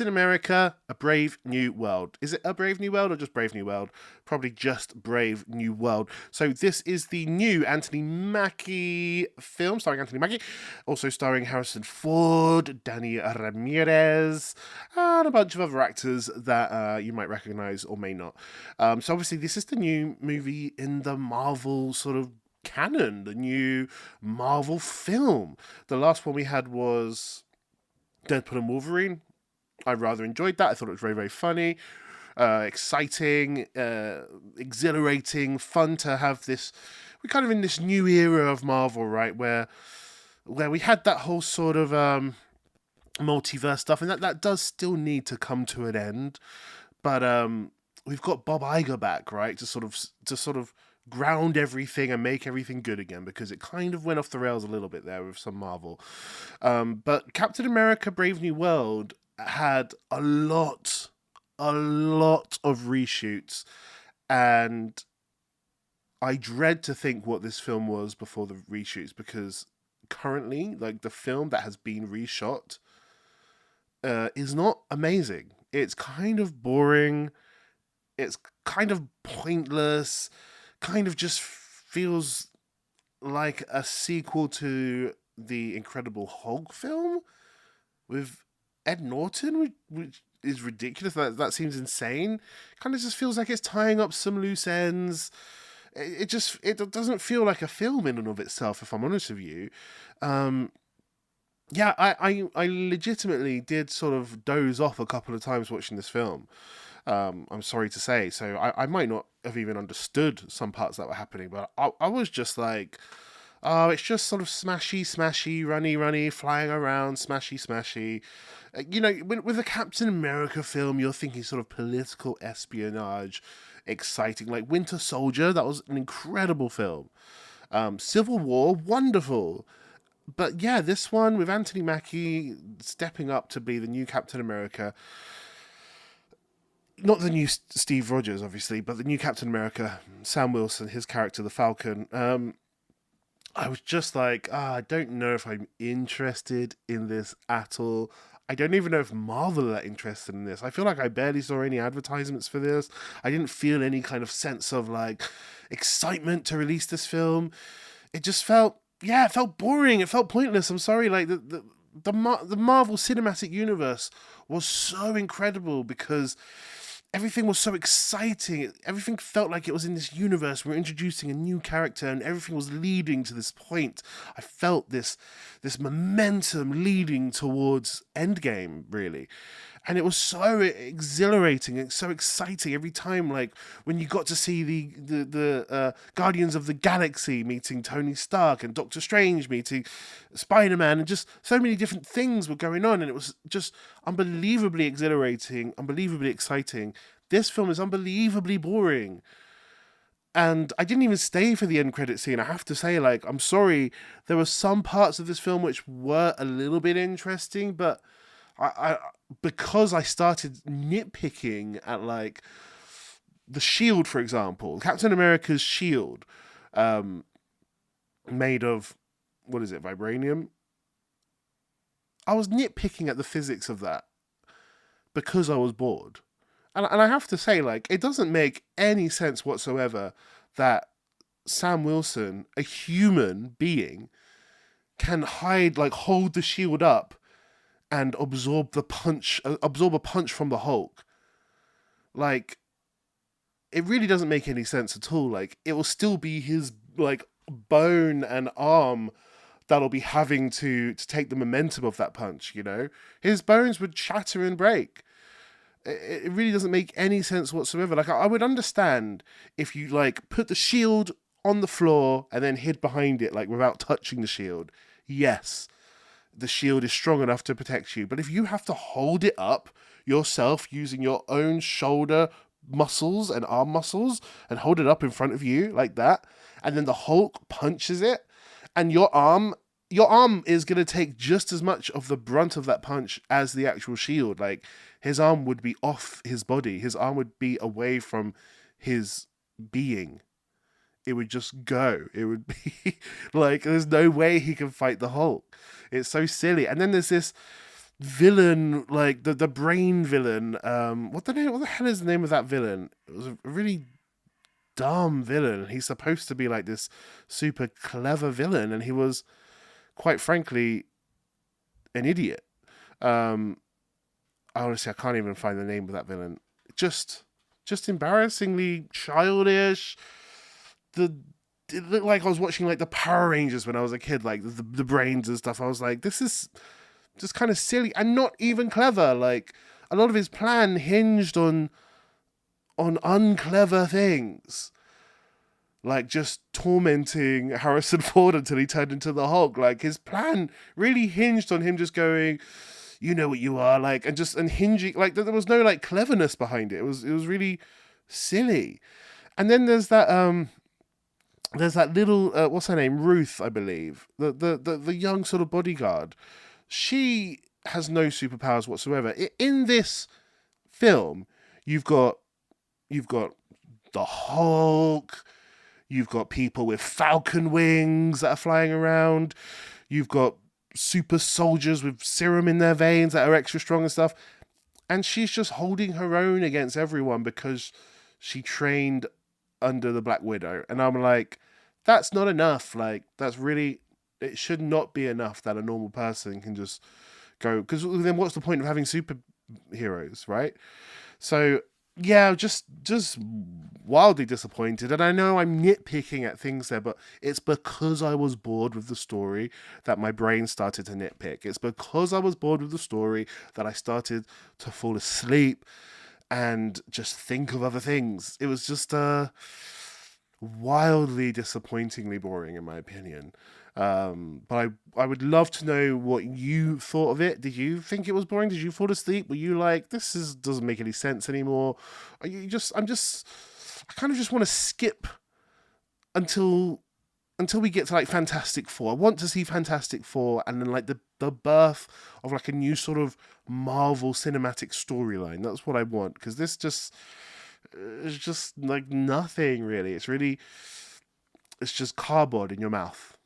Captain America, A Brave New World. Is it A Brave New World or just Brave New World? Probably just Brave New World. So this is the new Anthony Mackie film, starring Anthony Mackie, also starring Harrison Ford, Danny Ramirez, and a bunch of other actors that you might recognize or may not. So obviously this is the new movie in the Marvel sort of canon, the new Marvel film. The last one we had was Deadpool and Wolverine. I rather enjoyed that. I thought it was very, very funny, exciting, exhilarating, fun to have this. We're kind of in this new era of Marvel, right, where we had that whole sort of multiverse stuff, and that does still need to come to an end. But we've got Bob Iger back, right, to sort of ground everything and make everything good again, because it kind of went off the rails a little bit there with some Marvel. But Captain America Brave New World had a lot of reshoots, and I dread to think what this film was before the reshoots, because currently, like, the film that has been reshot is not amazing. It's kind of boring. It's kind of pointless. Kind of just feels like a sequel to the Incredible Hulk film with Ed Norton, which is ridiculous. That seems insane. Kind of just feels like it's tying up some loose ends. It doesn't feel like a film in and of itself, if I'm honest with you. Yeah, I legitimately did sort of doze off a couple of times watching this film. I'm sorry to say. So I might not have even understood some parts that were happening, but I was just like, oh, it's just sort of smashy, runny, flying around, smashy. With a Captain America film, you're thinking sort of political espionage, exciting, like Winter Soldier. That was an incredible film. Civil War, wonderful. But yeah, this one with Anthony Mackie stepping up to be the new Captain America, not the new Steve Rogers, obviously, but the new Captain America, Sam Wilson, his character, the Falcon. I was just like, I don't know if I'm interested in this at all. I don't even know if Marvel are that interested in this. I feel like I barely saw any advertisements for this. I didn't feel any kind of sense of like excitement to release this film. It just felt, yeah, it felt boring. It felt pointless. I'm sorry, like the Marvel Cinematic Universe was so incredible because everything was so exciting. Everything felt like it was in this universe. We're introducing a new character, and everything was leading to this point. I felt this momentum leading towards Endgame, really. And it was so exhilarating and so exciting every time, like when you got to see the Guardians of the Galaxy meeting Tony Stark and Doctor Strange meeting Spider-Man, and just so many different things were going on, and it was just unbelievably exhilarating, unbelievably exciting. This film is unbelievably boring. And I didn't even stay for the end credit scene. I have to say, like, I'm sorry, there were some parts of this film which were a little bit interesting, but I because I started nitpicking at like the shield, for example, Captain America's shield, made of, what is it, vibranium? I was nitpicking at the physics of that because I was bored. And I have to say, like, it doesn't make any sense whatsoever that Sam Wilson, a human being, can hold the shield up and absorb a punch from the Hulk. Like, it really doesn't make any sense at all. Like, it will still be his, like, bone and arm that'll be having to take the momentum of that punch, you know? His bones would shatter and break. It really doesn't make any sense whatsoever. Like, I would understand if you, like, put the shield on the floor and then hid behind it, like, without touching the shield. Yes, the shield is strong enough to protect you. But if you have to hold it up yourself using your own shoulder muscles and arm muscles and hold it up in front of you like that, and then the Hulk punches it, and your arm is going to take just as much of the brunt of that punch as the actual shield. Like, his arm would be off his body. His arm would be away from his being. It would just go. It would be like, there's no way he can fight the Hulk. It's so silly. And then there's villain, like the brain villain. What the hell is the name of that villain? It was a really dumb villain. He's supposed to be like this super clever villain, and he was, quite frankly, an idiot. Um, Honestly, I can't even find the name of that villain. Just embarrassingly childish. The It looked like I was watching like the Power Rangers when I was a kid, like the brains and stuff. I was like, this is just kind of silly and not even clever. Like a lot of his plan hinged on unclever things, like just tormenting Harrison Ford until he turned into the Hulk. Like his plan really hinged on him just going, you know what you are, like, and hinging, like there was no like cleverness behind it. It was really silly. And then there's that little what's her name, Ruth, I believe, the young sort of bodyguard. She has no superpowers whatsoever. In this film, you've got the Hulk. You've got people with falcon wings that are flying around. You've got super soldiers with serum in their veins that are extra strong and stuff. And she's just holding her own against everyone because she trained under the Black Widow. And I'm like, that's not enough. Like, it should not be enough that a normal person can just go. Because then what's the point of having superheroes, right? So yeah, just wildly disappointed. And I know I'm nitpicking at things there, but it's because I was bored with the story that my brain started to nitpick. It's because I was bored with the story that I started to fall asleep and just think of other things. It was just wildly disappointingly boring in my opinion. But I would love to know what you thought of it. Did you think it was boring? Did you fall asleep? Were you like, doesn't make any sense anymore? Are you just I kind of just want to skip until we get to like Fantastic Four. I want to see Fantastic Four and then like the birth of like a new sort of Marvel cinematic storyline. That's what I want, because this just is just like nothing really. It's just cardboard in your mouth.